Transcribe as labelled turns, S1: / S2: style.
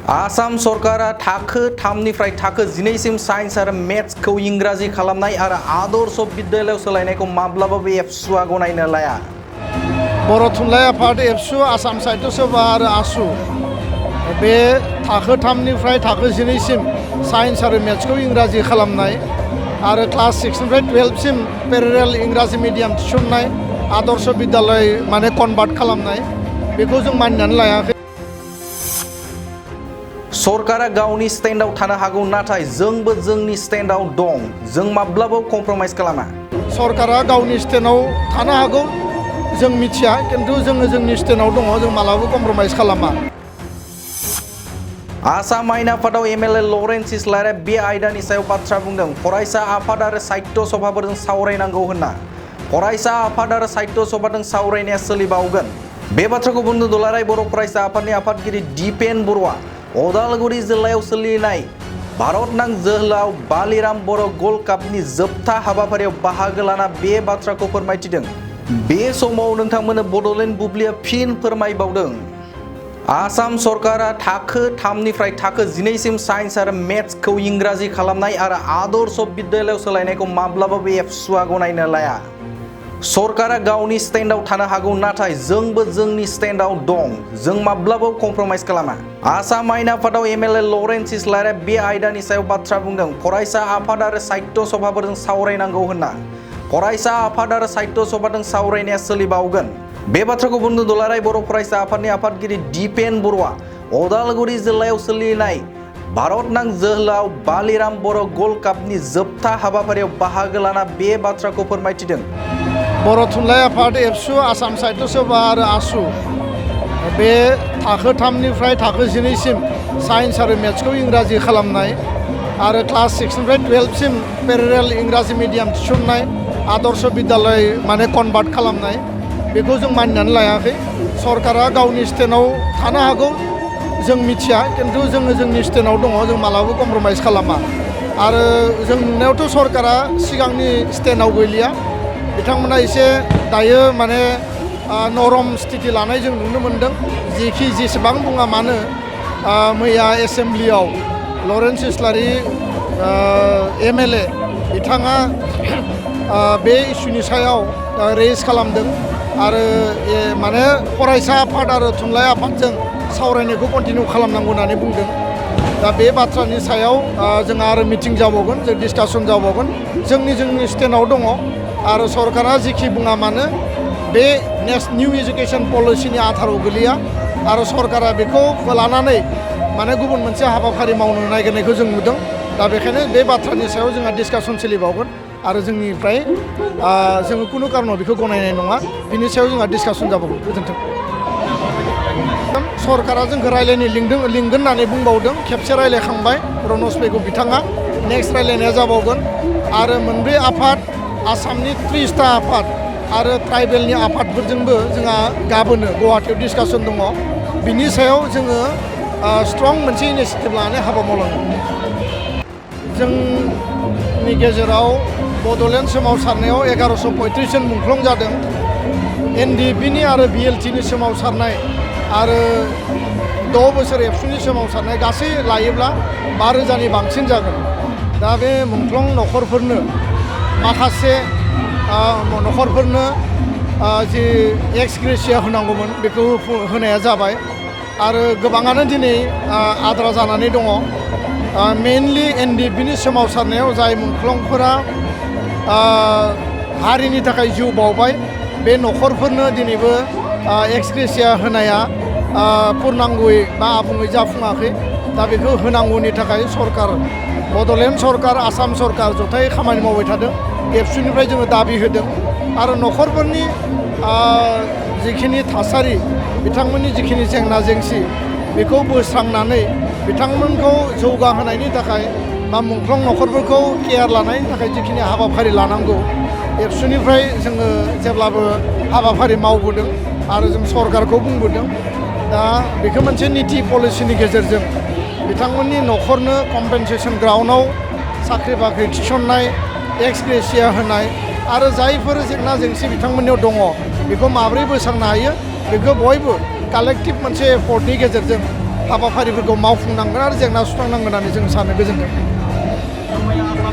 S1: आसाम सरकारा थाखो 3निफ्राय थाखो 12सिम साइन्स आरो मेथ्सखौ इंराजि खालामनाय आरो आदर्श बिद्यालयाव सोलायनायखौ माब्लाबाबो एबसुआ गनायनो लाया।
S2: बर' थुनलाइ आफाद एबसु आसाम साहित्य सभा आरो आसु बे थाखो 3निफ्राय थाखो 12सिम साइन्स आरो मेथ्सखौ इंराजि खालामनाय आरो क्लास 6निफ्राय 12सिम पेरेरेल इंराजि मिडियाम थिसननाय आदर्श बिद्यालय माने कनभार्ट खालामनाय बेखौ जों मानिनानै लायाखै।
S1: सरकारा गावनि स्टेन्डआव थानो हागौ, नाथाय जोंबो जोंनि स्टेन्डआव दं। जों माब्लाबाबो कमप्रमाइज खालामा। सरकारा
S2: गावनि स्टेन्डआव थानो हागौ, जों मिथिया, खिन्थु जोङो जोंनि स्टेन्डआव दङ, जों मालाबाबो कमप्रमाइज खालामा।
S1: आसाम आयेन आफादाव एमएलए लरेन्स इस्लारिया बे आयदानि सायाव बाथ्रा बुंदों। फरायसा आफाद आरो साहित्य सभाफोरजों सावरायनांगौ होनना। फरायसा आफाद आरो साहित्य सभाजों सावरायनाया सोलिबावगोन। बे बाथ्राखौ बुंदों दुलाराय बर' फरायसा आफादनि आफादगिरि दिपेन बरुवा। उदालगुरि जिल्लायाव सोलिनाय भारत नां जोहोलाव बालिराम बर' गल्ड कापनि जोबथा हाबाफारियाव बाहागो लाना बे बाथ्राखौ फोरमायथिदों। बे समाव नोंथांमोननो बड'लेण्ड बुब्लिया फिन फोरमायबावदों। आसाम सरकारा थाखो 3निफ्राय थाखो 12सिम साइन्स आरो मेथ्सखौ इंराजि खालामनाय आरो आदर्श बिद्यालयाव सोलायनायखौ माब्लाबाबो एबसुआ गनायनो लाया। सरकारा गावनि स्टेन्डआव थानो हागौ, नाथाय जोंबो जोंनि स्टेन्डआव दं। जों माब्लाबाबो कमप्रमाइज खालामा। आसाम आयेन आफादाव एमएलए लरेन्स इस्लारिया बे आयदानि सायाव बाथ्रा बुंदों। फरायसा आफाद आरो साहित्य सभाफोरजों सावरायनांगौ होनना। फरायसा आफाद आरो साहित्य सभाजों सावरायनाया सोलिबावगोन। बे बाथ्राखौ बुंदों दुलाराय बर' फरायसा आफादनि आफादगिरि दिपेन बरुवा। उदालगुरि जिल्लायाव सोलिनाय भारत नां जोहोलाव बालिराम बर' गल्ड कापनि जोबथा हाबाफारियाव बाहागो लाना बे बाथ्राखौ फोरमायथिदों।
S2: बर' थुनलाइ आफाद एबसु आसाम साहित्य सभा आरो आसु बे थाखो 3निफ्राय थाखो 12सिम साइन्स आरो मेथ्सखौ इंराजि खालामनाय आरो क्लास 6निफ्राय 12सिम पेरेरेल इंराजि मिडियाम थिसननाय आदर्श बिद्यालय माने कनभार्ट खालामनाय बेखौ जों मानिनानै लायाखै। सरकारा गावनि स्टेन्डआव थानो हागौ, जों मिथिया, खिन्थु जोङो जोंनि स्टेन्डआव दङ, जों मालाबाबो कमप्रमाइज खालामा। आरो जों नुनायावथ' सरकारा सिगांनि स्टेन्डआव गैलिया। बिथांमोना एसे दायो माने नरम स्थिति लानाय जों नुनो मोन्दों। जेसेबां बुङा मानो मैया एसेम्ब्लियाव लरेन्स इस्लारि एमएलए बिथाङा बे इस्युनि सायाव रेज खालामदों आरो माने फरायसा आफाद आरो थुनलाइ आफादजों सावरायनायखौ कन्टिनिउ खालामनांगौ होननानै बुंदों। दा बे बाथ्रानि सायाव जोंहा आरो मिटिं जाबावगोन, जों डिसकासन जाबावगोन। जोंनि स्टेन्डआव दङ आरो सरकारा जेखि बुङा मानो बे निउ एजुकेसन पलिसिनि आधाराव गोलैया आरो सरकारा बेखौ लानानै माने गुबुन मोनसे हाबाफारि मावनो नागिरनायखौ जों नुदों। दा बेखायनो बे बाथ्रानि सायाव जोंहा डिसकासन सोलिबावगोन आरो जोंनिफ्राय जोङो खुनु कारनाव बेखौ गनायनाय नङा। बिनि सायाव जोंहा डिसकासन जाबावगोन। गोजोन्थों। सरकारा जोंखौ रायलायनो लिंगोन होननानै बुंबावदों। खेबसे रायलायखांबाय रनज पेगु बिथाङा। नेक्स्ट रायलायनाया जाबावगोन आरो मोनब्रै आफाद, आसामनि 30टा आफाद आरो ट्राइबेलनि आफादफोरजोंबो जोंहा गाबोनो गुवाहाटीयाव डिसकासन दङ। बिनि सायाव जोङो स्ट्रं मोनसे इनिसिएटिभ लानानै हाबा मावलांगोन। जोंनि गेजेराव बड'लेण्ड सोमावसारनायाव 1135 जन मुंख्लं जादों। एनडिएफबिनि आरो बिएलटिनि सोमावसारनाय आरो 6 बोसोर एबसुनि सोमावसारनाय गासै लायोब्ला 5000नि बांसिन जागोन। दा बे मुंख्लं न'खरफोरनो माखासे न'खरफोरनो जि एक्स ग्रेसिया होनांगौमोन बेखौ होनाया जाबाय आरो गोबाङानो दिनै आद्रा जानानै दङ। मेइनलि एनडिएफबिनि सोमावसारनायाव जाय मुंख्लंफोरा हारिनि थाखाय जिउ बावबाय बे न'खरफोरनो दिनैबो एक्स ग्रेसिया होनाया पुर्नांगुयै बा आबुङै जाफुङाखै। दा बेखौ होनांगौनि थाखाय सरकार, बड'लेण्ड सरकार, आसाम सरकार जथायै खामानि मावबाय थादों। एबसुनिफ्राय जोङो दाबि होदों आरो न'खरफोरनि जिखिनि थासारि, बिथांमोननि जिखिनि जेंना जेंसि बेखौ बोस्रांनानै बिथांमोनखौ जौगाहोनायनि थाखाय बा मुंख्लं न'खरफोरखौ केयार लानायनि थाखाय जिखिनि हाबाफारि लानांगौ एबसुनिफ्राय जोङो जेब्लाबो हाबाफारि मावबोदों आरो जों सरकारखौ बुंबोदों। दा बेखौ मोनसे निति पलिसिनि गेजेरजों बिथांमोननि न'खरनो कम्पेनसेसन ग्राउन्डआव साख्रि बाख्रि थिसननाय, एक्स ग्रेसिया होनाय आरो जायफोर जेंना जेंसि बिथांमोननियाव दङ बेखौ माबोरै बोस्रांनो हायो बेखौ बयबो कालेक्टिभ मोनसे एफर्टनि गेजेरजों हाबाफारिफोरखौ मावफुंनांगोन आरो जेंना सुस्रांनांगोन होननानै जों सानो। गोजोन्थों।